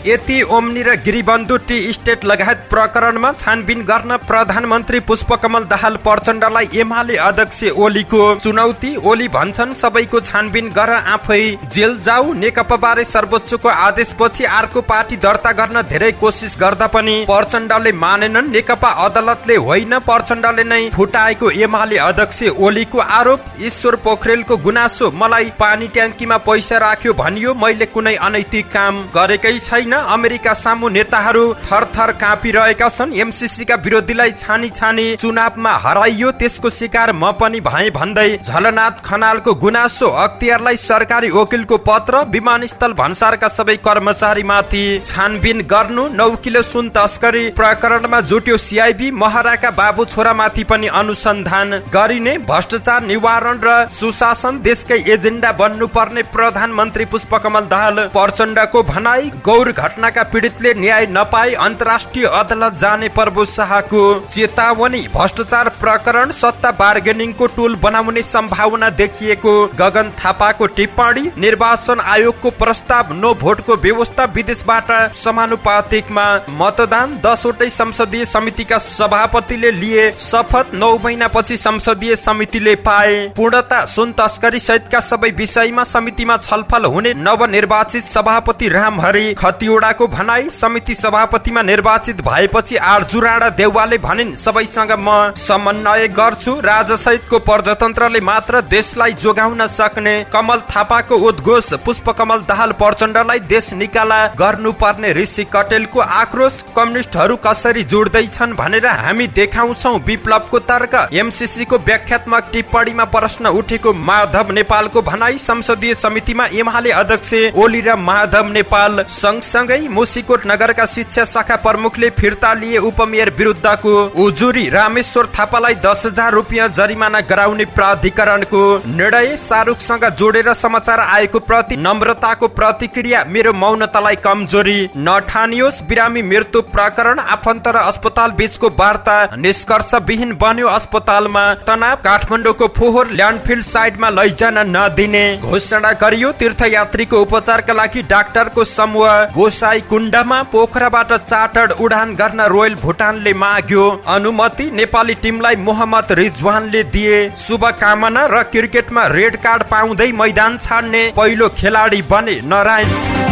यति ओम्नी र Giribandhu tea state लगायत प्रकरणमा छानबिन गर्न प्रधानमन्त्री पुष्पकमल दाहाल प्रचण्डलाई एमाले अध्यक्ष ओलीको चुनौती। ओली भन्छन् सबैको छानबिन गर, आफै जेल जाऊ। नेकपा बारे सर्वोच्चको आदेशपछि अर्को पार्टी दर्ता गर्न धेरै कोसिस गर्दा पनि प्रचण्डले मानेनन्। नेकपा अदालतले होइन, प्रचण्डले नै फुटाएको एमाले अध्यक्ष ओलीको आरोप। ईश्वर पोखरेलको गुनासो, मलाई पानी ट्याङ्कीमा पैसा राख्यो भनियो, मैले कुनै अनैतिक काम गरेकै छैन। अमेरिका सामु नेताहरू थरथर काँपिरहेका छन्। एमसीसी का विरोधीलाई छानी छानी चुनावमा हराइयो, त्यसको शिकार म पनि भएँ भन्दै झलनाथ खनालको गुनासो। अख्तियारलाई सरकारी वकिलको पत्र, विमानस्थल भन्सारका सबै कर्मचारीमाथि छानबिन गर्नु। 9 किलो सुन तस्करी प्रकरणमा जुट्यो सीआईबी, महराका बाबु छोरामाथि पनि अनुसन्धान गरिने। भ्रष्टाचार निवारण र सुशासन देशकै एजेन्डा बन्नुपर्ने प्रधानमन्त्री पुष्पकमल दाहाल प्रचण्डको भनाई। गौर घटनाका पीडितले न्याय नपाए अन्तर्राष्ट्रिय अदालत जाने प्रभु शाहको चेतावनी। भ्रष्टाचार प्रकरण सत्ता बार्गेनिङको टुल बनाउने सम्भावना देखिएको गगन थापाको टिप्पणी। निर्वाचन आयोगको प्रस्ताव, नो भोटको व्यवस्था, विदेशबाट समानुपातिकमा मतदान। 10 वटै संसदीय समितिका सभापतिले लिए शपथ, 9 महिनापछि संसदीय समितिले पाए पूर्णता। सुन तस्करी सहितका सबै विषयमा समितिमा छलफल हुने नवनिर्वाचित सभापति रामहरि खतिवडाको भनाई। समिति सभापतिमा निर्वाचित भएपछि आरजु राणा देउवाले भनिन्, सबैसँग म समन्वय गर्छु। राजसहितको प्रजातन्त्रले मात्र देशलाई जोगाउन सक्ने कमल थापाको उद्घोष। पुष्पकमल दाहाल प्रचण्डलाई देश निकाला गर्नुपर्ने ऋषि कटेलको आक्रोश। कम्युनिस्टहरू कसरी जोड्दैछन् भनेर हामी देखाउँछौं विप्लवको तर्क। एमसीसी को व्याख्यात्मक टिप्पणीमा प्रश्न उठेको माधव नेपालको भनाई। संसदीय समितिमा एमाले अध्यक्ष ओली र माधव नेपाल सँगसँगै। मुसिकोट नगरका शिक्षा शाखा प्रमुखले फिर्ता लिए उपमेयर विरुद्धको उजुरी। रामेश्वर थापालाई 10,000 रुपियाँ जरिमाना गराउने प्राधिकरणको निर्णय। शाहरुखसँग जोडेर समाचार आएको प्रति नम्रताको प्रतिक्रिया, मेरो मौनतालाई कमजोरी नठानियोस्। बिरामी मृत्यु प्रकरण, आफन्त र अस्पताल बीचको वार्ता निष्कर्ष विहीन बन्यो। अस्पतालमा तनाव, काठमाडौँको फोहोर ल्यान्डफिल्ड साइडमा लैजान नदिने घोषणा गरियो। तीर्थयात्रीको उपचारका लागि डाक्टरको समूह गोसाई कुण्डमा। पोखराबाट चार्टर्ड उडान गर्न रोयल भुटानले माग्यो अनुमति। नेपाली टिमलाई मोहम्मद रिजवानले दिए शुभकामना र क्रिकेटमा रेड कार्ड पाउँदै मैदान छाड्ने पहिलो खेलाडी बने नारायण।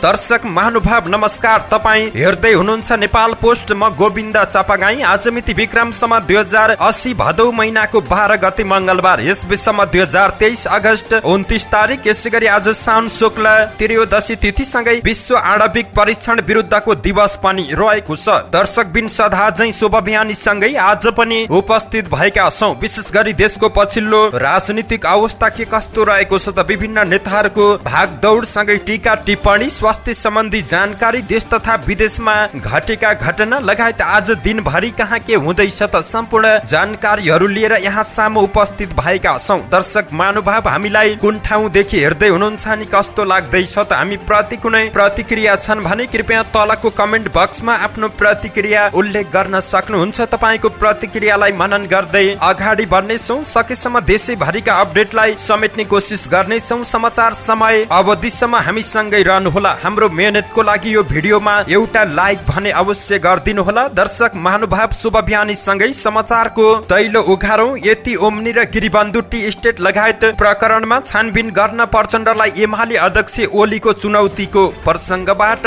दर्शक महानुभाव नमस्कार, तपाईँ हेर्दै हुनुहुन्छ नेपाल पोस्ट। म गोविन्द चापागाई। आज मिति विक्रम सम्वत 2080 भदौ महिनाको 12 गते मंगलबार। यस विषयमा 2023 अगस्त 29 तारिक। यसै गरी आज साउन शुक्ल त्रयोदशी तिथिसँगै विश्व आणविक परीक्षण विरुद्धको दिवस पनि रहेको छ। दर्शक बिन सदा झै शुभ बिहानीसँगै आज पनि उपस्थित भएका छौं। विशेष गरी देशको पछिल्लो राजनीतिक अवस्था के कस्तो रहेको छ त विभिन्न नेताहरूको भागदौड सँगै टीका टिप्पणी, स्वास्थ्य सम्बन्धी जानकारी, देश तथा विदेशमा घटेका घटना लगायत आज दिनभरि कहाँ के हुँदैछ त सम्पूर्ण जानकारीहरू लिएर यहाँ सामु उपस्थित भएका छौं। दर्शक महानुभाव, हामीलाई कुन ठाउँदेखि हेर्दै हुनुहुन्छ नि कस्तो लाग्दैछ त हामी प्रति कुनै प्रतिक्रिया छन् भने कृपया तलको कमेन्ट बक्समा आफ्नो प्रतिक्रिया उल्लेख गर्न सक्नुहुन्छ। तपाईको प्रतिक्रियालाई मनन गर्दै अगाडि बढ्नेछौं। सकेसम्म देशैभरिका अपडेटलाई समेट्ने कोसिस गर्नेछौं। समाचार समय अवधिसम्म हामीसँगै रहनुहोला। हाम्रो मेहनतको लागि यो भिडियोमा एउटा लाइक भने अवश्य गरिदिनु होला। दर्शक महानुभाव, शुभ बिहानी सँगै समाचारको दैलो उघारौं। यति ओम्नी र गिरिबन्धु टी स्टेट लगायत प्रकरणमा छानबिन गर्न प्रचण्डलाई एमाले अध्यक्ष ओलीको चुनौतीको प्रसंगबाट।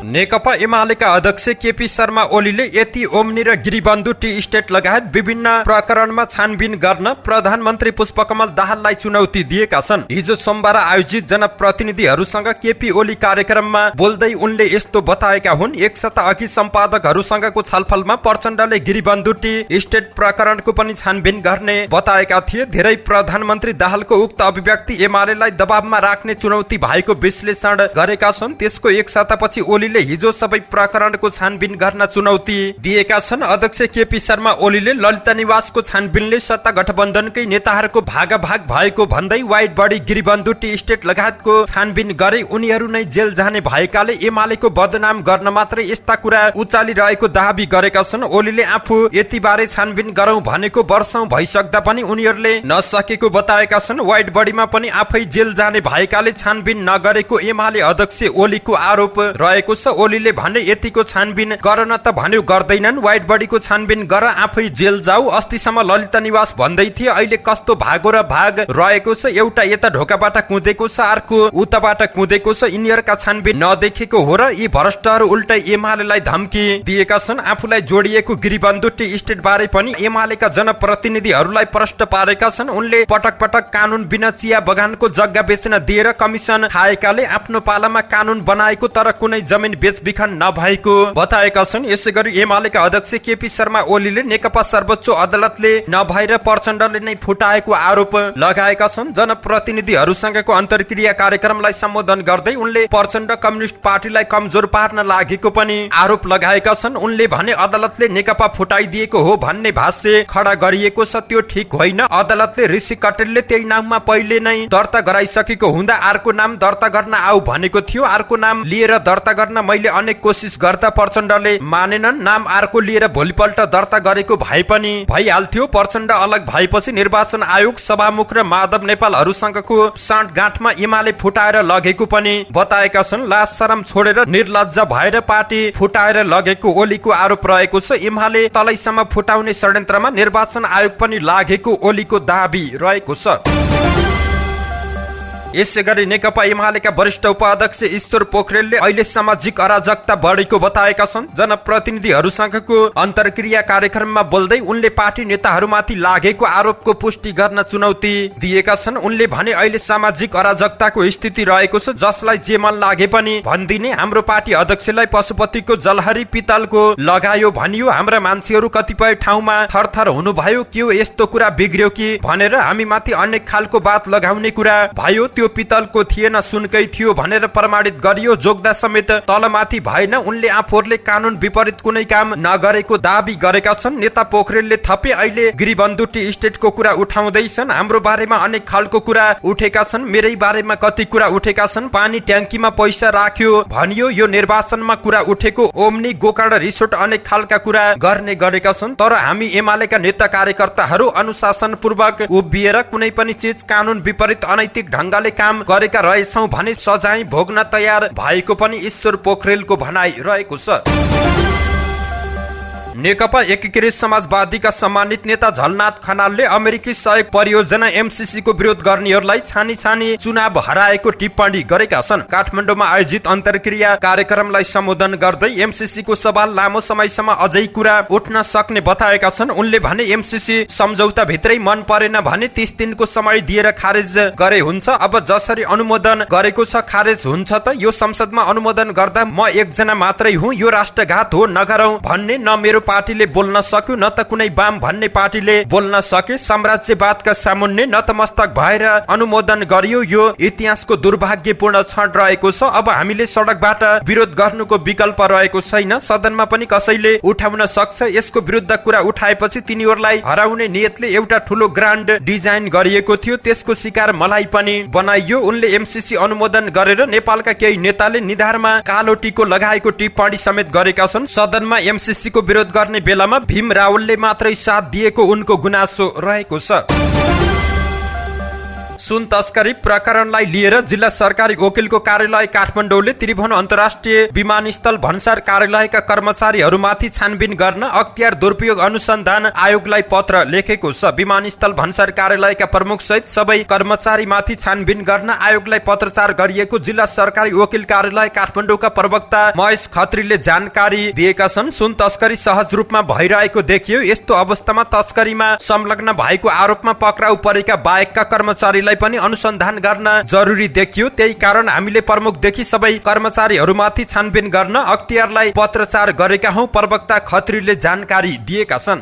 नेकपा एमालेका अध्यक्ष केपी शर्मा ओलीले यति ओम्नी र गिरिबन्धु टी स्टेट लगायत विभिन्न प्रकरणमा छानबिन गर्न प्रधानमन्त्री पुष्पकमल दाहाललाई चुनौती दिएका छन्। हिजो सोमबार आयोजित जनप्रतिनिधिहरूसँग केपी ओली कार्यक्रममा बोल्दै उनले यस्तो बताएका हुन्। एक सप्ताह अघि सम्पादकहरूसँगको छलफलमा प्रचण्डले गिरिबन्धु टी स्टेट प्रकरणको पनि छानबिन गर्ने बताएका थिए। धेरै प्रधानमन्त्री दाहालको उक्त अभिव्यक्ति एमालेलाई दबावमा राख्ने चुनौती भएको विश्लेषण गरेका छन्। त्यसको एक सप्ताहपछि ओलीले ओलीले हिजो सबै प्रकरणको छानबिन गर्न चुनौती दिएका छन्। अध्यक्ष केपी शर्मा ओलीले ललिता निवासको छानबिनले सत्ता गठबन्धनकै नेताहरूको भागाभाग भएको भन्दै white body Giribandhu tea estate लगायतको छानबिन गरे। उनीहरू नै जेल जाने भएकाले एमालेको बदनाम गर्न मात्रै यस्ता कुरा उचालिरहेको दाबी गरेका छन्। ओलीले आफू यति बारे छानबिन गरौं भनेको वर्षौं भइसक्दा पनि उनीहरूले नसकेको बताएका छन्। व्हाइट बडीमा पनि आफै जेल जाने भएकाले छानबिन नगरेको एमाले अध्यक्ष ओलीको आरोप रहेको छ। ओलीले भने यतिको छानबिन गर न त भन्यो गर्दैनन्, व्हाइट बडीको छानबिन गर आफै जेल जाऊ। अस्तिसम्म ललिता निवास भन्दै थिए, अहिले कस्तो भागो र भाग रहेको छ। एउटा यता ढोकाबाट कुदेको छ, अर्को उताबाट कुदेको छ। यिनीहरूका छानबिन नदेखेको हो र यी भ्रष्टहरू उल्टै एमालेलाई धम्की दिएका छन्। आफूलाई जोडिएको गिरिबन्धु टी स्टेट बारे पनि एमालेका जनप्रतिनिधिहरूलाई प्रश्न पारेका छन्। उनले पटक पटक कानून बिना चिया बगानको जग्गा बेच्न दिएर कमिसन खाएकाले आफ्नो पालामा कानून बनाएको तर कुनै जमिन बेचबिखन नभएको बताएका छन्। यसैगरी एमालेका अध्यक्ष केपी शर्मा ओलीले नेकपा सर्वोच्च अदालतले नभएर प्रचण्डले नै फुटाएको आरोप लगाएका छन्। जनप्रतिनिधिहरूसँगको अन्तर्क्रिया कार्यक्रमलाई सम्बोधन गर्दै उनले प्रचण्ड कम्युनिस्ट पार्टीलाई कमजोर पार्न लागेको पनि आरोप लगाएका छन्। उनले भने अदालतले नेकपा फुटाइदिएको हो भन्ने भाष्य खडा गरिएको छ, त्यो ठीक होइन। अदालतले ऋषि कटेलले त्यही नाममा पहिले नै दर्ता गराइसकेको हुँदा अर्को नाम दर्ता गर्न आऊ भनेको थियो। अर्को नाम लिएर दर्ता गर्न मैले अनेक कोसिस गर्दा प्रचण्डले मानेनन्। नाम अर्को लिएर भोलिपल्ट दर्ता गरेको भए पनि भइहाल्थ्यो। प्रचण्ड अलग भएपछि निर्वाचन आयोग सभामुख र माधव नेपालहरूसँगको साँठगाँठमा एमाले फुटाएर लगेको पनि बताएका छन्। लाज शरम छोडेर निर्लज्ज भएर पार्टी फुटाएर लगेको ओलीको आरोप रहेको छ। एमाले तलैसम्म फुटाउने षड्यन्त्रमा निर्वाचन आयोग पनि लागेको ओलीको दाबी रहेको छ। यसैगरी नेकपा एमालेका वरिष्ठ उपाध्यक्ष ईश्वर पोखरेलले अहिले सामाजिक अराजकता बढेको बताएका छन्। जनप्रतिनिधिहरूसँगको अन्तर्क्रिया कार्यक्रममा बोल्दै उनले पार्टी नेताहरूमाथि लागेको आरोपको पुष्टि गर्न चुनौती दिएका छन्। उनले भने अहिले सामाजिक अराजकताको स्थिति रहेको छ, जसलाई जे मन लागे पनि भनिदिने। हाम्रो पार्टी अध्यक्षलाई पशुपतिको जलहरी पितलको लगायो भनियो। हाम्रा मान्छेहरू कतिपय ठाउँमा थरथर हुनुभयो, के हो यस्तो कुरा बिग्रियो कि भनेर हामीमाथि अनेक खालको बात लगाउने कुरा भयो। त्यो पितलको थिएन, सुनकै थियो भनेर प्रमाणित गरियो। जोग्दा समेत तलमाथि भएन। उनले आफूहरूले कानून विपरीत कुनै काम नगरेको दाबी गरेका छन्। नेता पोखरेलले थपे अहिले गिरिबन्धु टी स्टेटको कुरा उठाउँदैछन्। हाम्रो बारेमा अनेक खालको कुरा उठेका छन्, मेरै बारेमा कति कुरा उठेका छन्। पानी ट्याङ्कीमा पैसा राख्यो भनियो, यो निर्वाचनमा कुरा उठेको। ओम्नी गोकर्ण रिसोर्ट अनेक खालका कुरा गर्ने गरेका छन्। तर हामी एमालेका नेता कार्यकर्ताहरू अनुशासनपूर्वक उभिएर कुनै पनि चिज कानून विपरीत अनैतिक ढङ्गले काम गरेका रहेछौं भने सजाय भोग्न तयार भएको पनि ईश्वर पोखरेलको भनाइ रहेको छ। नेकपा एकीकृत समाजवादीका सम्मानित नेता झलनाथ खनालले अमेरिकी सहयोग परियोजना एमसीसी को विरोध गर्नेहरूलाई छानी छानी चुनाव हराएको टिप्पणी गरेका छन्। काठमाडौँमा आयोजित अन्तर्क्रिया कार्यक्रमलाई सम्बोधन गर्दै एमसीसी को सवाल लामो समयसम्म अझै कुरा उठ्न सक्ने बताएका छन्। उनले भने एमसीसी सम्झौता भित्रै मन परेन भने 30 दिनको समय दिएर खारेज गरे हुन्छ। अब जसरी अनुमोदन गरेको छ खारेज हुन्छ त? यो संसदमा अनुमोदन गर्दा म एकजना मात्रै हुँ, यो राष्ट्रघात हो नगरौं भन्ने न मेरो पार्टीले बोल्न सक्यो न त कुनै वाम भन्ने पार्टीले बोल्न सके। साम्राज्यवादका सामुन्ने नतमस्तक भएर अनुमोदन गरियो। यो इतिहासको दुर्भाग्यपूर्ण क्षण रहेको छ। अब हामीले सडकबाट विरोध गर्नुको विकल्प रहेको छैन। सदनमा पनि कसैले उठाउन सक्छ। यसको विरुद्ध कुरा उठाएपछि तिनीहरूलाई हराउने नियतले एउटा ठूलो ग्रान्ड डिजाइन गरिएको थियो, त्यसको शिकार मलाई पनि बनाइयो। उनले एमसीसी अनुमोदन गरेर नेपालका केही नेताले निधारमा कालो टिको लगाएको टिप्पणी समेत गरेका छन्। सदनमा एमसीसी को विरोध गर्ने बेलामा भीम रावलले मात्रै साथ दिएको उनको गुनासो रहेको छ। सुन तस्करी प्रकरणलाई लिएर जिल्ला सरकारी वकिलको कार्यालय काठमाडौँले त्रिभुवन अन्तर्राष्ट्रिय विमानस्थल भन्सार कार्यालयका कर्मचारीहरूमाथि छानबिन गर्न अख्तियार दुरुपयोग अनुसन्धान आयोगलाई पत्र लेखेको छ। विमानस्थल भन्सार कार्यालयका प्रमुख सहित सबै कर्मचारीमाथि छानबिन गर्न आयोगलाई पत्रचार गरिएको जिल्ला सरकारी वकिल कार्यालय काठमाडौँका प्रवक्ता महेश खत्रीले जानकारी दिएका छन्। सुन तस्करी सहज रूपमा भइरहेको देखियो। यस्तो अवस्थामा तस्करीमा संलग्न भएको आरोपमा पक्राउ परेका बाहेकका कर्मचारीलाई पनि अनुसन्धान गर्न जरुरी देखियो। त्यही कारण हामीले प्रमुखदेखि सबै कर्मचारीहरूमाथि छानबिन गर्न अख्तियारलाई पत्रचार गरेका हौं, प्रवक्ता खत्रीले जानकारी दिएका छन्।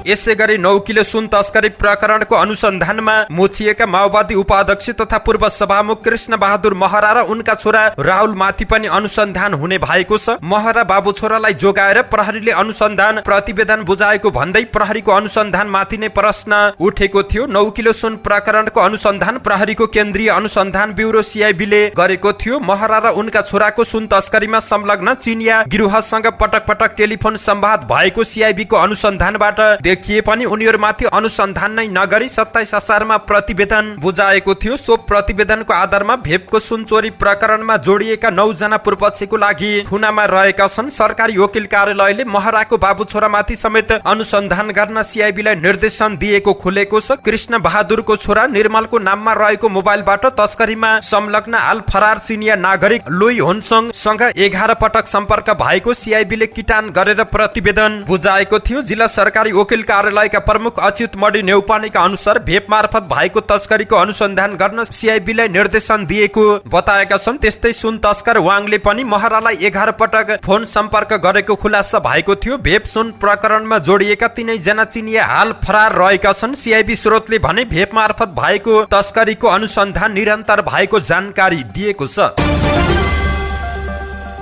यसै गरी 9 किलो सुन तस्करी प्रकरणको अनुसन्धानमा मुछिएका माओवादी उपाध्यक्ष तथा पूर्व सभामुख कृष्ण बहादुर महरा र उनका छोरा राहुल माथि पनि अनुसन्धान हुने भएको छ। महरा बाबु छोरालाई जोगाएर प्रहरीले अनुसन्धान प्रतिवेदन बुझाएको भन्दै प्रहरीको अनुसन्धान माथि नै प्रश्न उठेको थियो। 9 किलो सुन प्रकरणको अनुसन्धान प्रहरीको केन्द्रीय अनुसन्धान ब्युरो सीआईबीले गरेको थियो। महरा र उनका छोराको सुन तस्करीमा संलग्न चिनिया गिरोहसँग पटक पटक टेलिफोन संवाद भएको सीआईबीको अनुसन्धानबाट देखिए पनि उनीहरूमाथि अनुसन्धान नै नगरी 27 असारमा प्रतिवेदन बुझाएको थियो। सो प्रतिवेदनको आधारमा भेपको सुन चोरी प्रकरणमा जोडिएका 9 जना पूर्वपक्षको लागि थुनामा रहेका छन्। सरकारी वकिल कार्यालयले महराको बाबु छोरामाथि समेत अनुसन्धान गर्न सीआईबीलाई निर्देशन दिएको खुलेको छ। कृष्ण बहादुरको छोरा निर्मलको नाममा रहेको मोबाइलबाट तस्करीमा संलग्न हाल फरार चिनिया नागरिक लुई होनसङ सँग 11 पटक सम्पर्क भएको सीआईबीले किटान गरेर प्रतिवेदन बुझाएको थियो। जिल्ला सरकारी वकिल कार्यालयका प्रमुख अच्युत मडी नेउपानेका अनुसार भेप मार्फत भएको तस्करीको अनुसन्धान गर्न सीआईबीलाई निर्देशन दिएको बताएका छन्। त्यस्तै सुन तस्कर वाङले पनि महरालाई 11 पटक फोन सम्पर्क गरेको खुलासा भएको थियो। भेप सुन प्रकरणमा जोडिएका 3 जना चिनिया हाल फरार रहेका छन्। सीआईबी स्रोतले भने भेप मार्फत भएको तस्करीको अनुसन्धान निरन्तर भएको जानकारी दिएको छ।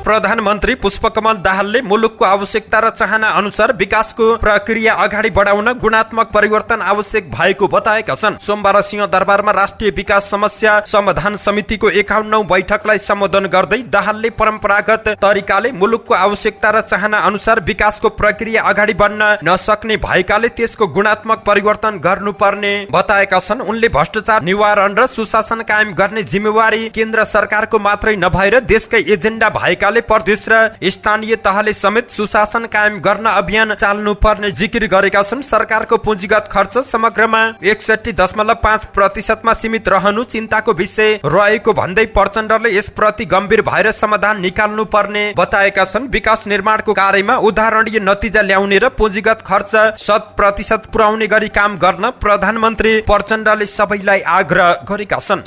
प्रधानमन्त्री पुष्पकमल दाहालले मुलुकको आवश्यकता र चाहना अनुसार विकासको प्रक्रिया अगाडि बढाउन गुणात्मक परिवर्तन आवश्यक भएको बताएका छन्। सोमबार सिंहदरबारमा राष्ट्रिय विकास समस्या समाधान समितिको 51औं बैठकलाई सम्बोधन गर्दै दाहालले परम्परागत तरिकाले मुलुकको आवश्यकता र चाहना अनुसार विकासको प्रक्रिया अगाडि बढ्न नसक्ने भएकाले त्यसको गुणात्मक परिवर्तन गर्नुपर्ने बताएका छन्। उनले भ्रष्टाचार निवारण र सुशासन कायम गर्ने जिम्मेवारी केन्द्र सरकारको मात्रै नभएर देशकै एजेन्डा भएकाले प्रदेश र स्थानीय तहले समेत सुशासन कायम गर्न अभियान चाल्नु पर्ने जिकिर गरेका छन्। सरकारको पुँजीगत खर्च समग्रमा 61.5% मा सीमित रहनु चिन्ताको विषय रहेको भन्दै प्रचण्डले यसप्रति गम्भीर भएर समाधान निकाल्नु पर्ने बताएका छन्। विकास निर्माणको कार्यमा उदाहरणीय नतिजा ल्याउने र पुँजीगत खर्च 100% पुर्याउने गरी काम गर्न प्रधानमन्त्री प्रचण्डले सबैलाई आग्रह गरेका छन्।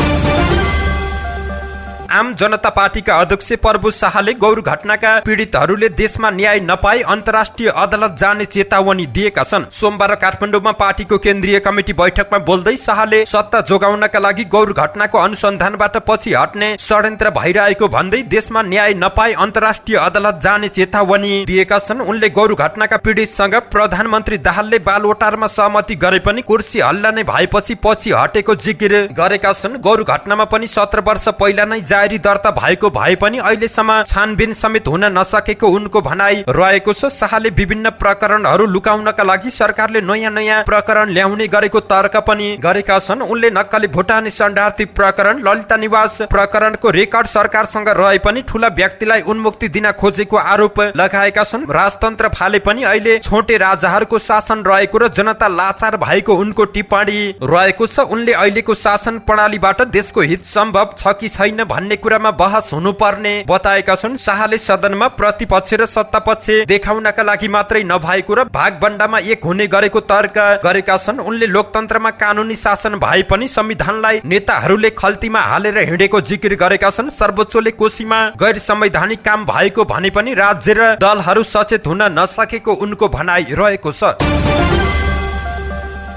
आम जनता पार्टीका अध्यक्ष प्रभु शाहले गौर घटनाका पीडितहरूले देशमा न्याय नपाई अन्तर्राष्ट्रिय अदालत जाने चेतावनी दिएका छन्। सोमबार काठमाडौँमा पार्टीको केन्द्रीय कमिटी बैठकमा बोल्दै शाहले सत्ता जोगाउनका लागि गौर घटनाको अनुसन्धानबाट पछि हट्ने षड्यन्त्र भइरहेको भन्दै देशमा न्याय नपाई अन्तर्राष्ट्रिय अदालत जाने चेतावनी दिएका छन्। उनले गौर घटनाका पीडितसँग प्रधानमन्त्री दाहालले बालवटारमा सहमति गरे पनि कुर्सी हल्ला नै भएपछि पछि हटेको जिकिर गरेका छन्। गौर घटनामा पनि 17 वर्ष पहिला नै जारी दर्ता भएको भए पनि अहिलेसम्म छानबिन समेत हुन नसकेको उनको भनाई रहेको छ। शाहले विभिन्न प्रकरणहरू लुकाउनका लागि सरकारले नयाँ प्रकरण ल्याउने गरेको तर्क पनि गरेका छन्। उनले नक्कली भुटानी शरणार्थी प्रकरण ललिता निवास प्रकरणको रेकर्ड सरकारसँग रहे पनि ठूला व्यक्तिलाई उन्मुक्ति दिन खोजेको आरोप लगाएका छन्। राजतन्त्र फाले पनि अहिले छोटे राजाहरूको शासन रहेको र जनता लाचार भएको उनको टिप्पणी रहेको छ। उनले अहिलेको शासन प्रणालीबाट देशको हित सम्भव छ कि छैन भन्ने कुरामा बहस हुनुपर्ने बताएका छन्। शाहले सदनमा प्रतिपक्ष र सत्तापक्ष देखाउनका लागि मात्रै नभएको र भागबण्डामा एक हुने गरेको तर्क गरेका छन्। उनले लोकतन्त्रमा कानुनी शासन भए पनि संविधानलाई नेताहरूले खल्तीमा हालेर हिँडेको जिकिर गरेका छन्। सर्वोच्चले कोशीमा गैर संवैधानिक काम भएको भने पनि राज्य र दलहरू सचेत हुन नसकेको उनको भनाई रहेको छ।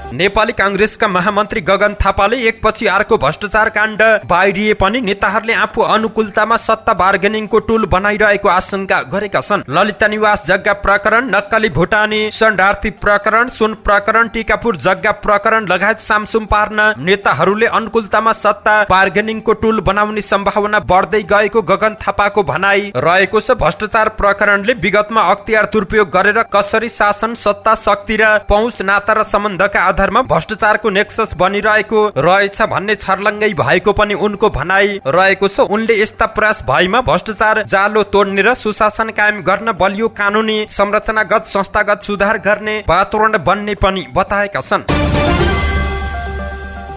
नेपाली कांग्रेसका महामन्त्री गगन थापाले एकपछि अर्को भ्रष्टाचार काण्ड बाहिरिए पनि नेताहरूले आफू अनुकूलतामा सत्ता बार्गेनिङको टुल बनाइरहेको आशंका गरेका छन्। ललिता निवास जग्गा प्रकरण, नक्कली भुटानी शरणार्थी प्रकरण, सुन प्रकरण, टिकापुर जग्गा प्रकरण लगायत सामसुम पार्न नेताहरूले अनुकूलतामा सत्ता बार्गेनिङको टुल बनाउने सम्भावना बढ्दै गएको गगन थापाको भनाई रहेको छ। भ्रष्टाचार प्रकरणले विगतमा अख्तियार दुरुपयोग गरेर कसरी शासन, सत्ता, शक्ति र पहुँच, नाता र सम्बन्धका आधारमा भ्रष्टाचारको नेक्सस बनिरहेको रहेछ भन्ने छर्लङ्गै भएको पनि उनको भनाई रहेको छ। उनले यस्ता प्रयास भएमा भ्रष्टाचार जालो तोड्ने र सुशासन कायम गर्न बलियो कानुनी संरचनागत संस्थागत सुधार गर्ने वातावरण बन्ने पनि बताएका छन्।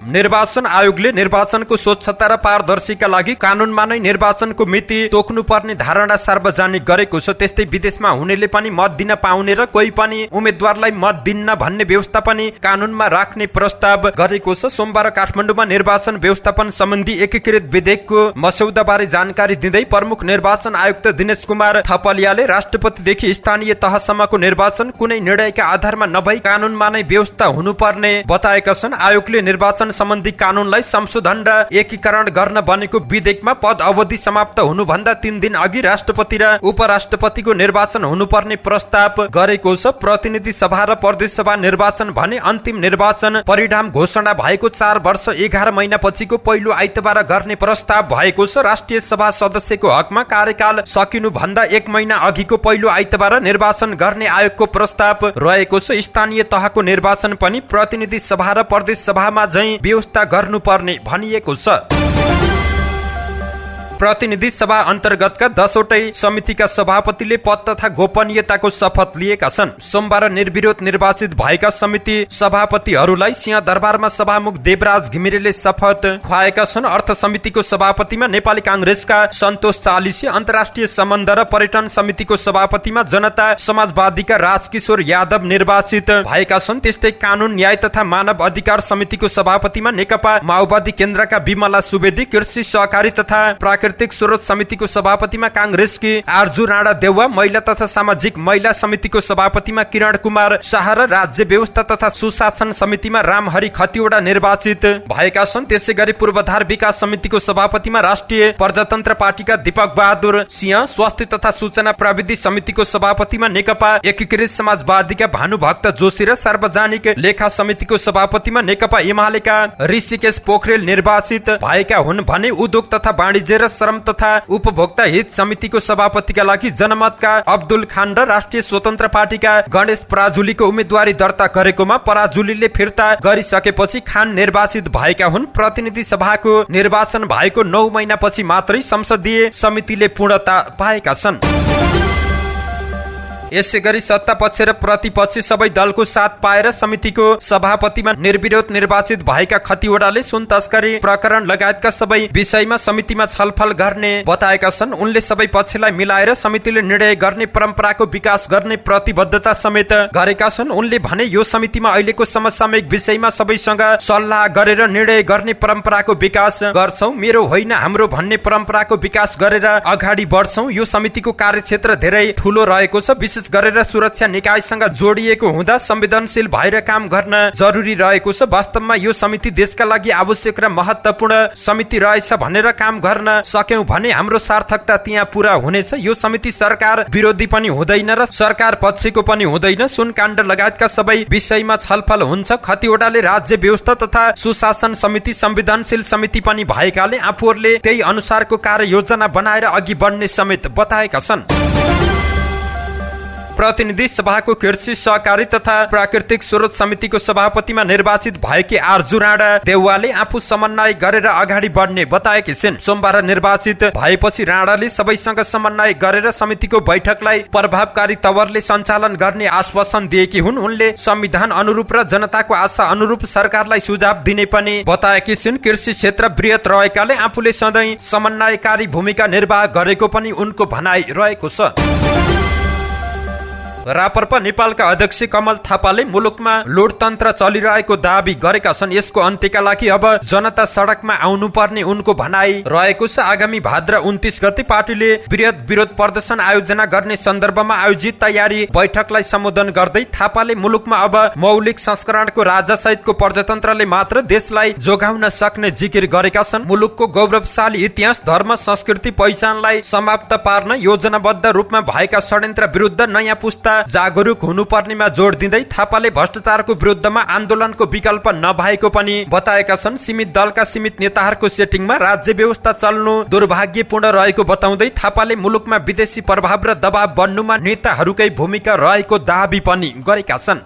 निर्वाचन आयोगले निर्वाचनको स्वच्छता र पारदर्शीका लागि कानूनमा नै निर्वाचनको मिति तोक्नु पर्ने धारणा सार्वजनिक गरेको छ। त्यस्तै विदेशमा हुनेले पनि मत दिन पाउने र कोही पनि उम्मेद्वारलाई मत दिन्न भन्ने व्यवस्था पनि कानूनमा राख्ने प्रस्ताव गरेको छ। सोमबार काठमाडौँमा निर्वाचन व्यवस्थापन सम्बन्धी एकीकृत विधेयकको मस्यौदाबारे जानकारी दिँदै प्रमुख निर्वाचन आयुक्त दिनेश कुमार थपलियाले राष्ट्रपतिदेखि स्थानीय तहसम्मको निर्वाचन कुनै निर्णयका आधारमा नभई कानूनमा नै व्यवस्था हुनुपर्ने बताएका छन्। आयोगले निर्वाचन सम्बन्धी कानूनलाई संशोधन र एकीकरण गर्न बनेको विधेयकमा पद अवधि समाप्त हुनुभन्दा 3 दिन अघि राष्ट्रपति र उपराष्ट्रपतिको निर्वाचन हुनुपर्ने प्रस्ताव गरेको छ। प्रतिनिधि सभा र प्रदेश सभा निर्वाचन भने अन्तिम निर्वाचन परिणाम घोषणा भएको 4 वर्ष 11 महिनापछिको पहिलो आइतबार गर्ने प्रस्ताव भएको छ। राष्ट्रिय सभा सदस्यको हकमा कार्यकाल सकिनु भन्दा 1 महिना अघिको पहिलो आइतबार निर्वाचन गर्ने आयोगको प्रस्ताव रहेको छ। स्थानीय तहको निर्वाचन पनि प्रतिनिधि सभा र प्रदेश सभामा झैं व्यवस्था गर्नुपर्ने भनिएको छ। प्रतिनिधि सभा अन्तर्गतका 10 वटै समितिका सभापतिले पद तथा गोपनीयताको शपथ लिएका छन्। सोमबार निर्विरोध निर्वाचित भएका समिति सभापतिहरूलाई सिंहदरबारमा सभामुख देवराज घिमिरेले शपथ खुवाएका छन्। अर्थ समितिको सभापतिमा नेपाली कांग्रेसका सन्तोष चालिसे, अन्तर्राष्ट्रिय सम्बन्ध र पर्यटन समितिको सभापतिमा जनता समाजवादीका राजकिशोर यादव निर्वाचित भएका छन्। त्यस्तै कानून न्याय तथा मानव अधिकार समितिको सभापतिमा नेकपा माओवादी केन्द्रका विमला सुवेदी, कृषि सहकारी तथा प्राकृतिक स्रोत समितिको सभापतिमा कांग्रेसकी आर्जु राणा देउवा, महिला तथा सामाजिक महिला समितिको सभापतिमा किरण कुमार शाह र राज्य व्यवस्था तथा सुशासन समितिमा रामहरि खतिवडा निर्वाचित भएका छन्। त्यसैगरी पूर्वाधार विकास समितिको सभापतिमा राष्ट्रिय प्रजातन्त्र पार्टीका दीपक बहादुर सिंह, स्वास्थ्य तथा सूचना प्रविधि समितिको सभापतिमा नेकपा एकीकृत समाजवादीका भानुभक्त जोशी र सार्वजनिक लेखा समितिको सभापतिमा नेकपा एमालेका ऋषिकेश पोखरेल निर्वाचित भएका हुन् भने उद्योग तथा वाणिज्य र श्रम तथा उपभोक्ता हित समितिको सभापतिका लागि जनमतका अब्दुल खान र राष्ट्रिय स्वतन्त्र पार्टीका गणेश पराजुलीको उम्मेदवारी दर्ता गरेकोमा पराजुलीले फिर्ता गरिसकेपछि खान निर्वाचित भएका हुन्। प्रतिनिधि सभाको निर्वाचन भएको 9 महिनापछि मात्रै संसदीय समितिले पूर्णता पाएका छन्। यसैगरी सत्तापक्ष र प्रतिपक्ष सबै दलको साथ पाएर समितिको सभापतिमा निर्विरोध निर्वाचित भएका खतिवडाले सुन तस्करी प्रकरण लगायतका सबै विषयमा समितिमा छलफल गर्ने बताएका छन्। उनले सबै पक्षलाई मिलाएर समितिले निर्णय गर्ने परम्पराको विकास गर्ने प्रतिबद्धता समेत गरेका छन्। उनले भने यो समितिमा अहिलेको समसामयिक विषयमा सबैसँग सल्लाह गरेर निर्णय गर्ने परम्पराको विकास गर्छौं। मेरो होइन हाम्रो भन्ने परम्पराको विकास गरेर अगाडि बढ्छौं। यो समितिको कार्यक्षेत्र धेरै ठूलो रहेको छ। विशेष गरेर सुरक्षा निकायसँग जोडिएको हुँदा संवेदनशील भएर काम गर्न जरुरी रहेको छ। वास्तवमा यो समिति देशका लागि आवश्यक र महत्त्वपूर्ण समिति रहेछ भनेर काम गर्न सक्यौं भने हाम्रो सार्थकता त्यहाँ पूरा हुनेछ। यो समिति सरकार विरोधी पनि हुँदैन र सरकार पक्षको पनि हुँदैन। सुनकाण्ड लगायतका सबै विषयमा छलफल हुन्छ। खतिवडाले राज्य व्यवस्था तथा सुशासन समिति संवेदनशील समिति पनि भएकाले आफूहरूले त्यही अनुसारको कार्ययोजना बनाएर अघि बढ्ने समेत बताएका छन्। प्रतिनिधि सभाको कृषि सहकारी तथा प्राकृतिक स्रोत समितिको सभापतिमा निर्वाचित भएकी आर्जु राणा देउवाले आफू समन्वय गरेर अगाडि बढ्ने बताएकी छिन्। सोमबार निर्वाचित भएपछि राणाले सबैसँग समन्वय गरेर समितिको बैठकलाई प्रभावकारी तवरले सञ्चालन गर्ने आश्वासन दिएकी हुन्। उनले संविधान अनुरूप र जनताको आशा अनुरूप सरकारलाई सुझाव दिने पनि बताएकी छिन्। कृषि क्षेत्र बृहत रहेकाले आफूले सधैँ समन्वयकारी भूमिका निर्वाह गरेको पनि उनको भनाइ रहेको छ। रापरपा नेपालका अध्यक्ष कमल थापाले मुलुकमा लोकतन्त्र चलिरहेको दाबी गरेका छन्। यसको अन्त्यका लागि अब जनता सडकमा आउनु पर्ने उनको भनाइ रहेको छ। आगामी भाद्र 29 गते पार्टीले बृहत विरोध प्रदर्शन आयोजना गर्ने सन्दर्भमा आयोजित तयारी बैठकलाई सम्बोधन गर्दै थापाले मुलुकमा अब मौलिक संस्करणको राजा सहितको प्रजातन्त्रले मात्र देशलाई जोगाउन सक्ने जिकिर गरेका छन्। मुलुकको गौरवशाली इतिहास, धर्म, संस्कृति, पहिचानलाई समाप्त पार्न योजनाबद्ध रूपमा भएका षड्यन्त्र विरुद्ध नयाँ पुस्ता जागरुक हुनुपर्नेमा जोड दिँदै थापाले भ्रष्टाचारको विरुद्धमा आन्दोलनको विकल्प नभएको पनि बताएका छन्। सीमित दलका सीमित नेताहरूको सेटिङमा राज्य व्यवस्था चल्नु दुर्भाग्यपूर्ण रहेको बताउँदै थापाले मुलुकमा विदेशी प्रभाव र दबाव बन्नुमा नेताहरूकै भूमिका रहेको दाबी पनि गरेका छन्।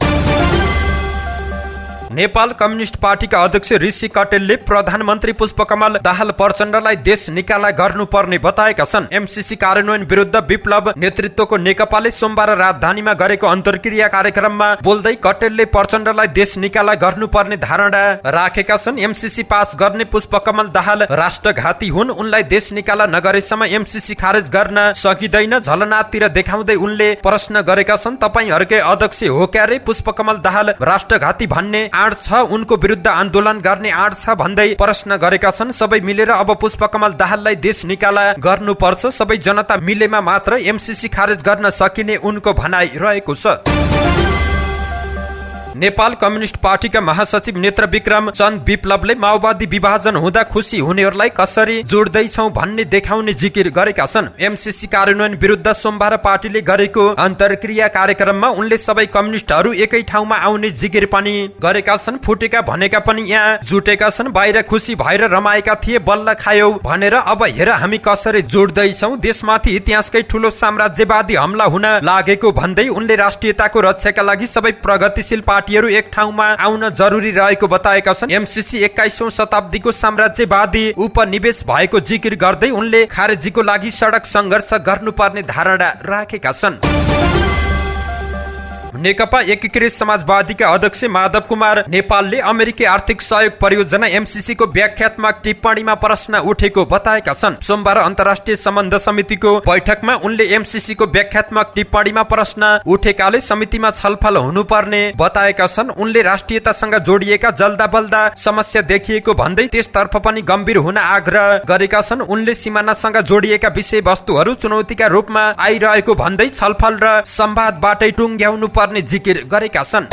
नेपाल कम्युनिस्ट पार्टीका अध्यक्ष ऋषि कटेलले प्रधानमन्त्री पुष्पकमल दाहाल प्रचण्डलाई देश निकाला गर्नुपर्ने बताएका छन्। एमसीसी कार्यान्वयन विरुद्ध विप्लव नेतृत्वको नेकपाले सोमबार राजधानीमा गरेको अन्तर्क्रिया कार्यक्रममा बोल्दै कटेलले प्रचण्डलाई देश निकाला गर्नुपर्ने धारणा राखेका छन्। एमसीसी पास गर्ने पुष्पकमल दाहाल राष्ट्रघाती हुन्, उनलाई देश निकाला नगरेसम्म एमसीसी खारेज गर्न सकिँदैन झलनाथतिर देखाउँदै उनले प्रश्न गरेका छन्। तपाईहरुकै अध्यक्ष हो क्यारे? पुष्पकमल दाहाल राष्ट्रघाती भन्ने आड छ, उनको विरुद्ध आन्दोलन गर्ने आड छ भन्दै प्रश्न गरेका छन्। सबै मिलेर अब पुष्पकमल दाहाललाई देश निकाला गर्नुपर्छ, सबै जनता मिलेमा मात्र एमसीसी खारेज गर्न सकिने उनको भनाइ रहेको छ। नेपाल कम्युनिस्ट पार्टीका महासचिव नेत्र विक्रम चन्द विप्लवले माओवादी विभाजन हुँदा खुसी हुनेहरूलाई कसरी जोड्दैछौ भन्ने देखाउने जिकिर गरेका छन्। एमसीसी कार्यान्वयन विरुद्ध सोमबार पार्टीले गरेको अन्तर्क्रिया कार्यक्रममा उनले सबै कम्युनिस्टहरू एकै ठाउँमा आउने जिकिर पनि गरेका छन्। फुटेका भनेका पनि यहाँ जुटेका छन्, बाहिर खुसी भएर रमाएका थिए, बल्ल खायौ भनेर अब हेर हामी कसरी जोड्दैछौ, देशमाथि इतिहासकै ठूलो साम्राज्यवादी हमला हुन लागेको भन्दै उनले राष्ट्रियताको रक्षाका लागि सबै प्रगतिशील पार्टीहरू एक ठाउँमा आउन जरुरी रहेको बताएका छन्। एमसीसी 21औं शताब्दीको साम्राज्यवादी उपनिवेश भएको जिकिर गर्दै उनले खारेजीको लागि सडक संघर्ष गर्नुपर्ने धारणा राखेका छन्। नेकपा एकीकृत समाजवादीका अध्यक्ष माधव कुमार नेपालले अमेरिकी आर्थिक सहयोग परियोजना एमसीसी को व्याख्यात्मक टिप्पणीमा प्रश्न उठेको बताएका छन्। सोमबार अन्तर्राष्ट्रिय सम्बन्ध समितिको बैठकमा उनले एमसीसी को व्याख्यात्मक टिप्पणीमा प्रश्न उठेकाले समितिमा छलफल हुनुपर्ने बताएका छन्। उनले राष्ट्रियतासँग जोडिएका जल्दा बल्दा समस्या देखिएको भन्दै त्यसतर्फ पनि गम्भीर हुन आग्रह गरेका छन्। उनले सीमानासँग जोडिएका विषयवस्तुहरू चुनौतीका रूपमा आइरहेको भन्दै छलफल र संवादबाटै टुङ्ग्याउनु पर्ने जिकिर गरेका छन्।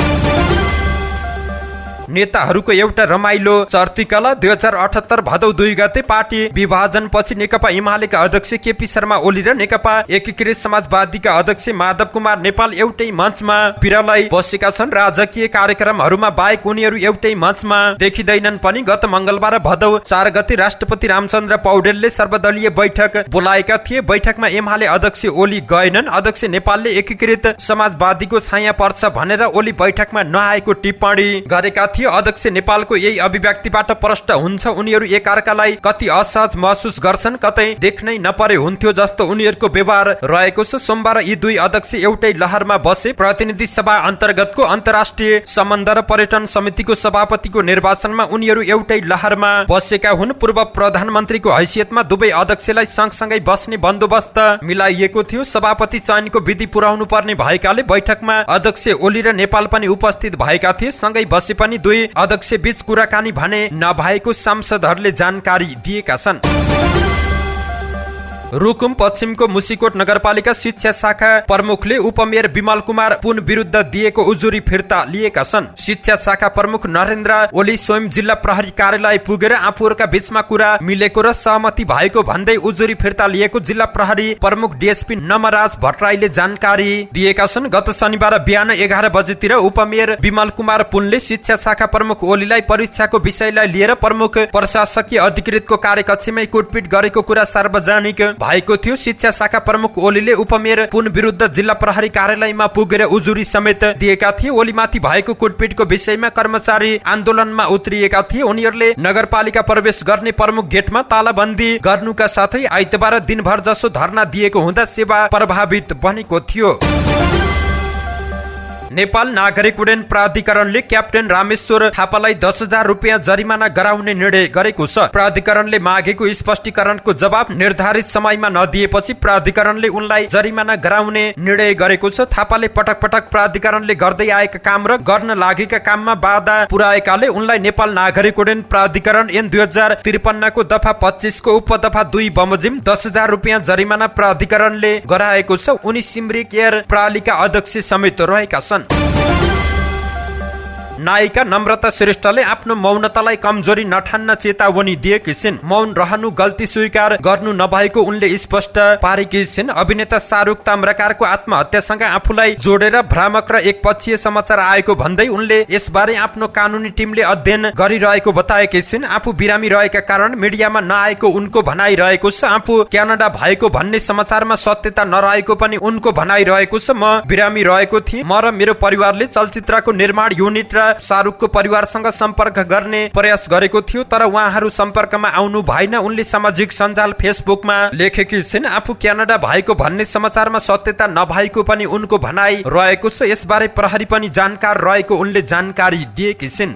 नेताहरूको एउटा रमाइलो चर्तिकला 2078 भदौ 2 गते पार्टी विभाजन पछि नेकपा एमालेका अध्यक्ष केपी शर्मा ओली र नेकपा एकीकृत समाजवादीका अध्यक्ष माधव कुमार नेपाल एउटै मञ्चमा बिरलै बसेका छन्। राजकीय कार्यक्रमहरूमा बाहेक उनीहरू एउटै मञ्चमा देखिँदैनन् पनि। गत मंगलबार भदौ 4 गते राष्ट्रपति रामचन्द्र पौडेलले सर्वदलीय बैठक बोलाएका थिए। बैठकमा एमाले अध्यक्ष ओली गएनन्। अध्यक्ष नेपालले एकीकृत समाजवादीको छाया पर्छ भनेर ओली बैठकमा नआएको टिप्पणी गरेका थिए। अध्यक्ष नेपालको यही अभिव्यक्तिबाट प्रष्ट हुन्छ उनीहरू एकअर्कालाई कति असहज महसुस गर्छन्, कतै देख्नै नपरे हुन्थ्यो जस्तो उनीहरूको व्यवहार रहेको छ। सोमबार यी दुई अध्यक्ष एउटै लहरमा बसे। प्रतिनिधि सभा अन्तर्गतको अन्तर्राष्ट्रिय सम्बन्ध र पर्यटन समितिको सभापतिको निर्वाचनमा उनीहरू एउटै लहरमा बसेका हुन्। पूर्व प्रधानमन्त्रीको हैसियतमा दुवै अध्यक्षलाई सँगसँगै बस्ने बन्दोबस्त मिलाइएको थियो। सभापति चयनको विधि पुर्याउनु पर्ने भएकाले बैठकमा अध्यक्ष ओली र नेपाल पनि उपस्थित भएका थिए। सँगै बसे पनि दुई अध्यक्ष बीच कुराकानी भने नभएको सांसदहरूले जानकारी दिएका छन्। रुकुम पश्चिमको मुसिकोट नगरपालिका शिक्षा शाखा प्रमुखले उपमेयर विमल कुमार पुन विरुद्ध दिएको उजुरी फिर्ता लिएका छन्। शिक्षा शाखा प्रमुख नरेन्द्र ओली स्वयं जिल्ला प्रहरी कार्यालय पुगेर आफूहरूका बीचमा कुरा मिलेको र सहमति भएको भन्दै उजुरी फिर्ता लिएको जिल्ला प्रहरी प्रमुख डीएसपी नमराज भट्टराईले जानकारी दिएका छन्। गत शनिबार बिहान 11 बजेतिर उपमेयर विमल कुमार पुनले शिक्षा शाखा प्रमुख ओलीलाई परीक्षाको विषयलाई लिएर प्रमुख प्रशासकीय अधिकृतको कार्यकक्षमै कुटपिट गरेको कुरा सार्वजनिक भएको थियो। शिक्षा शाखा प्रमुख ओलीले उपमेयर पुन विरुद्ध जिल्ला प्रहरी कार्यालयमा पुगेर उजुरी समेत दिएका थिए। ओलीमाथि भएको कुटपिटको विषयमा कर्मचारी आन्दोलनमा उत्रिएका थिए। उनीहरूले नगरपालिका प्रवेश गर्ने प्रमुख गेटमा तालाबन्दी गर्नुका साथै आइतबार दिनभर जसो धरना दिएको हुँदा सेवा प्रभावित बनेको थियो। नेपाल नागरिक उड्डयन प्राधिकरणले क्याप्टेन रामेश्वर थापालाई 10,000 रुपियाँ जरिमाना गराउने निर्णय गरेको छ। प्राधिकरणले मागेको स्पष्टीकरणको जवाब निर्धारित समयमा नदिएपछि प्राधिकरणले उनलाई जरिमाना गराउने निर्णय गरेको छ। थापाले पटक पटक प्राधिकरणले गर्दै आएका काम र गर्न लागेका काममा बाधा पुर्याएकाले उनलाई नेपाल नागरिक उड्डयन प्राधिकरण ऐन 2053 को दफा 25 को उपदफा 2 बमोजिम 10,000 रुपियाँ जरिमाना प्राधिकरणले गराएको छ। उनी सिमरिक एयर प्रणालीका अध्यक्ष समेत रहेका छन्। नायिका नम्रता श्रेष्ठले आफ्नो मौनतालाई कमजोरी नठान्न चेतावनी दिएकी छिन्। मौन रहनु गल्ती स्वीकार गर्नु नभएको उनले स्पष्ट पारेकी छिन्। अभिनेता शाहरुख ताम्राकारको आत्महत्यासँग आफूलाई जोडेर भ्रामक र एकपक्षीय समाचार आएको भन्दै उनले यसबारे आफ्नो कानुनी टिमले अध्ययन गरिरहेको बताएकी छिन्। आफू बिरामी रहेका कारण मिडियामा नआएको उनको भनाइ रहेको छ। आफू क्यानाडा भएको भन्ने समाचारमा सत्यता नरहेको पनि उनको भनाइ रहेको छ। म बिरामी रहेको थिएँ। म र मेरो परिवारले चलचित्रको निर्माण युनिट र शाहरुखको परिवारसँग सम्पर्क गर्ने प्रयास गरेको थियो, तर उहाँहरू सम्पर्कमा आउनु भएन। उनले सामाजिक सञ्जाल फेसबुकमा लेखेकी छिन्, आफू क्यानाडा भएको भन्ने समाचारमा सत्यता नभएको पनि उनको भनाइ रहेको छ। यसबारे प्रहरी पनि जानकार रहेको उनले जानकारी दिएकी छिन्।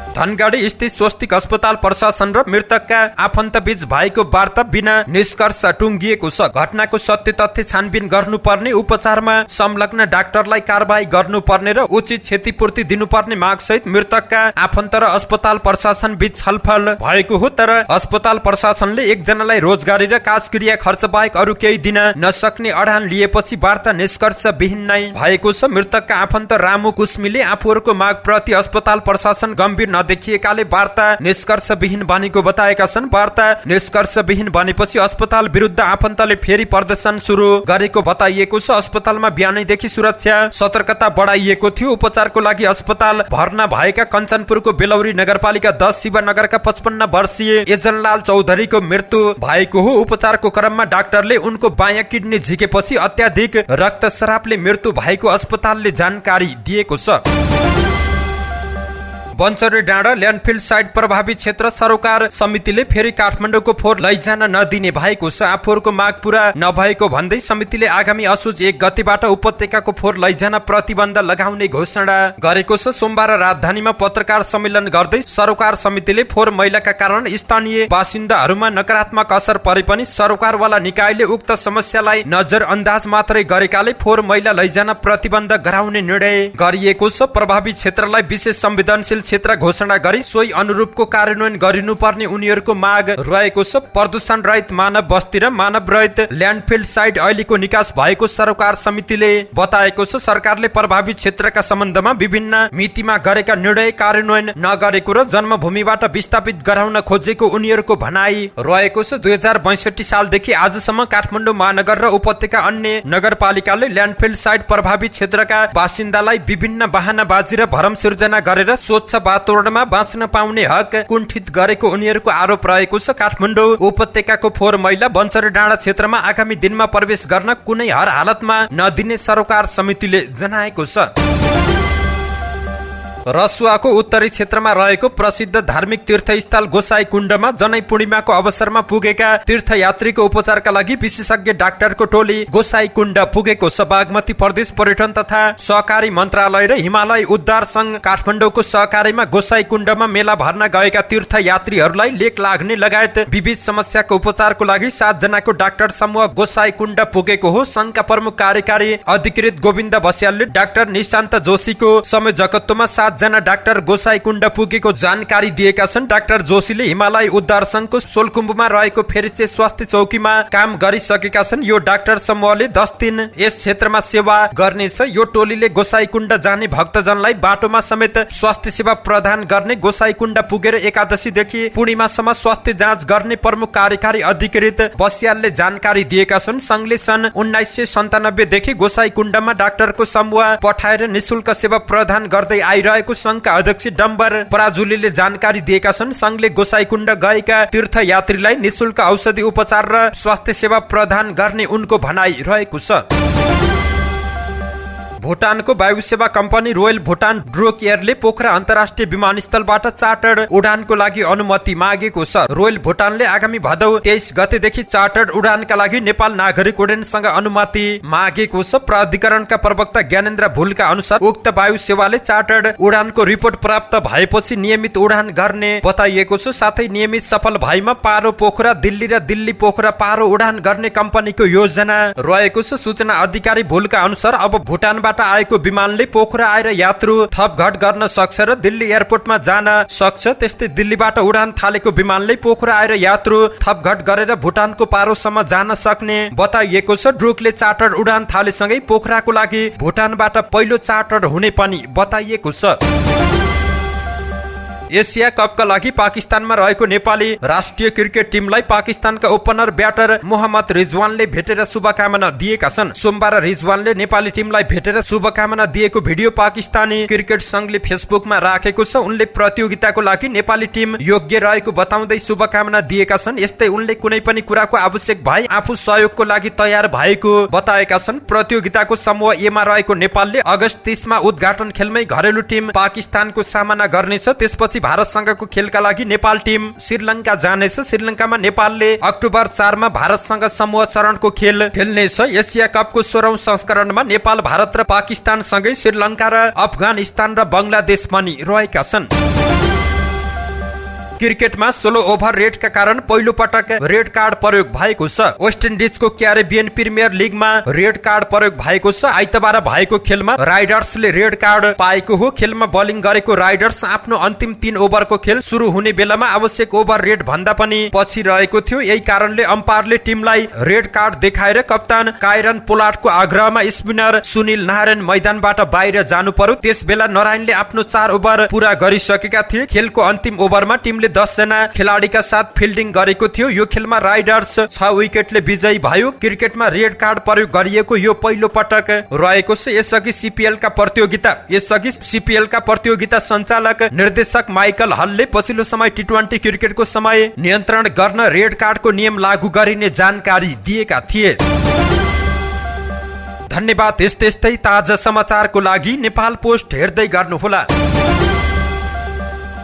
धनगढी स्थित स्वस्तिक अस्पताल प्रशासन र मृतकका आफन्त बीच भएको वार्ता बिना निष्कर्ष टुङ्गिएको छ। घटनाको सत्य तथ्य छानबिन गर्नुपर्ने, उपचारमा संलग्न डाक्टरलाई कारबाही गर्नुपर्ने र उचित क्षतिपूर्ति दिनुपर्ने माग सहित मृतकका आफन्त र अस्पताल प्रशासन बीच छलफल भएको हो। तर अस्पताल प्रशासनले एकजनालाई रोजगारी र काजक्रिया खर्च बाहेक अरू केही दिन नसक्ने अडान लिएपछि वार्ता निष्कर्ष विहीन नै भएको छ। मृतकका आफन्त रामु कुस्मीले आफूहरूको माग प्रति अस्पताल प्रशासन गम्भीर देखिएकाले वार्ता निष्कर्ष विहीन बनेको बताएका छन्। वार्ता निष्कर्ष विहीन बनेपछि अस्पताल विरुद्ध आफन्तले फेरि प्रदर्शन सुरु गरेको बताइएको छ। अस्पतालमा बिहानैदेखि सुरक्षा सतर्कता बढाइएको थियो। उपचारको लागि अस्पताल भर्ना भएका कञ्चनपुरको बेलौरी नगरपालिका 10 शिवनगरका 55 वर्षीय एजनलाल चौधरीको मृत्यु भएको हो। उपचारको क्रममा डाक्टरले उनको बायाँ किडनी झिकेपछि अत्याधिक रक्तस्रावले मृत्यु भएको अस्पतालले जानकारी दिएको छ। बन्चरे डाँडा ल्यान्डफिल्ड साइट प्रभावित क्षेत्र सरोकार समितिले फेरि काठमाडौँको फोहोर लैजान नदिने भएको छ। आफूहरूको माग पूरा नभएको भन्दै समितिले आगामी असोज 1 गतेबाट उपत्यकाको फोहोर लैजान प्रतिबन्ध लगाउने घोषणा गरेको छ। सोमबार राजधानीमा पत्रकार सम्मेलन गर्दै सरोकार समितिले फोहोर मैलाका कारण स्थानीय बासिन्दाहरूमा नकारात्मक असर परे पनि सरोकारवाला निकायले उक्त समस्यालाई नजरअन्दाज मात्रै गरेकाले फोहोर मैला लैजान प्रतिबन्ध गराउने निर्णय गरिएको छ। प्रभावित क्षेत्रलाई विशेष संवेदनशील क्षेत्र घोषणा गरी सोही अनुरूपको कार्यान्वयन गरिनुपर्ने उनीहरूको माग रहेको छ। प्रदूषण रहित मानव बस्ती र मानव रहित ल्यान्डफिल्ड साइट अहिलेको निकास भएको सरोकार समितिले बताएको छ। सरकारले प्रभावित क्षेत्रका सम्बन्धमा विभिन्न मितिमा गरेका निर्णय कार्यान्वयन नगरेको र जन्मभूमिबाट विस्थापित गराउन खोजेको उनीहरूको भनाइ रहेको छ। 2062 सालदेखि आजसम्म काठमाडौँ महानगर र उपत्यका अन्य नगरपालिकाले ल्यान्डफिल्ड साइट प्रभावित क्षेत्रका बासिन्दालाई विभिन्न बहानाबाजी र भरम सिर्जना गरेर स्वच्छ वातावरणमा बाँच्न पाउने हक कुण्ठित गरेको उनीहरूको आरोप रहेको छ। काठमाडौँ उपत्यकाको फोहोर मैला बन्चरे डाँडा क्षेत्रमा आगामी दिनमा प्रवेश गर्न कुनै हर हालतमा नदिने सरोकार समितिले जनाएको छ। रसुवाको उत्तरी क्षेत्रमा रहेको प्रसिद्ध धार्मिक तीर्थस्थल गोसाई कुण्डमा जनै पूर्णिमाको अवसरमा पुगेका तीर्थयात्रीको उपचारका लागि विशेषज्ञ डाक्टरको टोली गोसाई कुण्ड पुगेको छ। बागमती प्रदेश पर्यटन तथा सहकारी मन्त्रालय र हिमालय उद्धार संघ काठमाडौँको सहकारीमा गोसाई कुण्डमा मेला भर्न गएका तीर्थयात्रीहरूलाई लेक लाग्ने लगायत विविध समस्याको उपचारको लागि 7 जनाको डाक्टर समूह गोसाई कुण्ड पुगेको हो। संघका प्रमुख कार्यकारी अधिकृत गोविन्द बस्यालले डाक्टर निशान्त जोशीको संयोजकत्वमा 7 जना डाक्टर गोसाई कुण्ड पुगेको जानकारी दिएका छन्। डाक्टर जोशीले हिमालय उद्धार संघको सोलकुम्बुमा रहेको फेरिचे स्वास्थ्य चौकीमा काम गरिसकेका छन्। यो डाक्टर समूहले 10 दिन यस क्षेत्रमा सेवा गर्नेछ। यो टोलीले गोसाई कुण्ड जाने भक्तजनलाई बाटोमा समेत स्वास्थ्य सेवा प्रदान गर्ने, गोसाई कुण्ड पुगेर एकादशीदेखि पूर्णिमासम्म स्वास्थ्य जाँच गर्ने प्रमुख कार्यकारी अधिकृत बस्यालले जानकारी दिएका छन्। संघले सन् 1997 देखि गोसाई कुण्डमा डाक्टरको समूह पठाएर निशुल्क सेवा प्रदान गर्दै आइरहेको संघका अध्यक्ष डम्बर पराजुलीले जानकारी दिएका छन्। संघले गोसाई कुण्ड गएका तीर्थयात्रीलाई निशुल्क औषधि उपचार र स्वास्थ्य सेवा प्रदान गर्ने उनको भनाइ रहेको छ। भुटानको वायु सेवा कम्पनी रोयल भुटान ड्रोक एयरले पोखरा अन्तर्राष्ट्रिय विमानस्थलबाट चार्टर्ड उडानको लागि अनुमति मागेको छ। रोयल भुटानले आगामी भदौ 23 गतेदेखि चार्टर्ड उडानका लागि नेपाल नागरिक उड्डयनसँग अनुमति मागेको छ। प्राधिकरणका प्रवक्ता ज्ञानेन्द्र भुलका अनुसार उक्त वायु सेवाले चार्टर्ड उडानको रिपोर्ट प्राप्त भएपछि नियमित उडान गर्ने बताइएको छ। साथै नियमित सफल भएमा पारो पोखरा दिल्ली र दिल्ली पोखरा पारो उडान गर्ने कम्पनीको योजना रहेको छ। सूचना अधिकारी भुलका अनुसार अब भुटानबाट आएको विमानले पोखरा आएर यात्रु थपघट गर्न सक्छ र दिल्ली एयरपोर्टमा जान सक्छ। त्यस्तै दिल्लीबाट उडान थालेको विमानले पोखरा आएर यात्रु थपघट गरेर भुटानको पारोसम्म जान सक्ने बताइएको छ। ड्रोकले चार्टर उडान थालेसँगै पोखराको लागि भुटानबाट पहिलो चार्टर हुने पनि बताइएको छ। एशिया कपका लागि पाकिस्तानमा रहेको नेपाली राष्ट्रिय क्रिकेट टिमलाई पाकिस्तानका ओपनर ब्याटर मोहम्मद रिजवानले भेटेर शुभकामना दिएका छन्। सोमबार रिजवानले नेपाली टिमलाई भेटेर शुभकामना दिएको भिडियो पाकिस्तानी क्रिकेट संघले फेसबुकमा राखेको छ। उनले प्रतियोगिताको लागि नेपाली टिम योग्य रहेको बताउँदै शुभकामना दिएका छन्। यस्तै उनले कुनै पनि कुराको आवश्यक भए आफू सहयोगको लागि तयार भएको बताएका छन्। प्रतियोगिताको समूह ए मा रहेको नेपालले अगस्त 30 मा उद्घाटन खेलमै घरेलु टिम पाकिस्तानको सामना गर्नेछ। त्यसपछि भारतसँगको खेलका लागि नेपाल टिम श्रीलङ्का जानेछ। श्रीलङ्कामा नेपालले अक्टोबर 4 मा भारतसँग समूह चरणको खेल खेल्नेछ। एसिया कपको 16औं संस्करणमा नेपाल, भारत र पाकिस्तान सँगै श्रीलङ्का र अफगानिस्तान र बंगलादेश पनि रहेका छन्। क्रिकेटमा 16 ओभर रेडका कारण पहिलो पटक रेड कार्ड प्रयोग भएको छ। वेस्ट इन्डिजको क्यारेबियन प्रिमियर लिगमा रेड कार्ड प्रयोग भएको छ। आइतबार भएको खेलमा राइडर्सले रेड कार्ड पाएको हो। खेलमा बलिङ गरेको राइडर्स आफ्नो अन्तिम 3 ओभरको खेल सुरु हुने बेलामा आवश्यक ओभर रेड भन्दा पनि पछि रहेको थियो। यही कारणले अम्पायरले टिमलाई रेड कार्ड देखाएर कप्तान काइरन पोलार्डको आग्रहमा स्पिनर सुनिल नारायण मैदानबाट बाहिर जानु पर्यो। त्यसबेला नारायणले आफ्नो 4 ओभर पूरा गरिसकेका थिए। खेलको अन्तिम ओभरमा टिमले 10 जना खेलाडीका साथ फिल्डिङ गरेको थियो। यो खेलमा राइडर्स 6 विकेटले विजयी भयो। क्रिकेटमा रेड कार्ड प्रयोग गरिएको यो पहिलो पटक रहेको छ। यसअघि सीपीएल का प्रतियोगिता सञ्चालक निर्देशक माइकल हलले पछिल्लो समय टी20 क्रिकेटको समय नियन्त्रण गर्न रेड कार्डको नियम लागू गरिने जानकारी दिएका थिए। धन्यवाद। यस्तै ताजा समाचारको लागि नेपाल पोस्ट हेर्दै गर्नुहोला।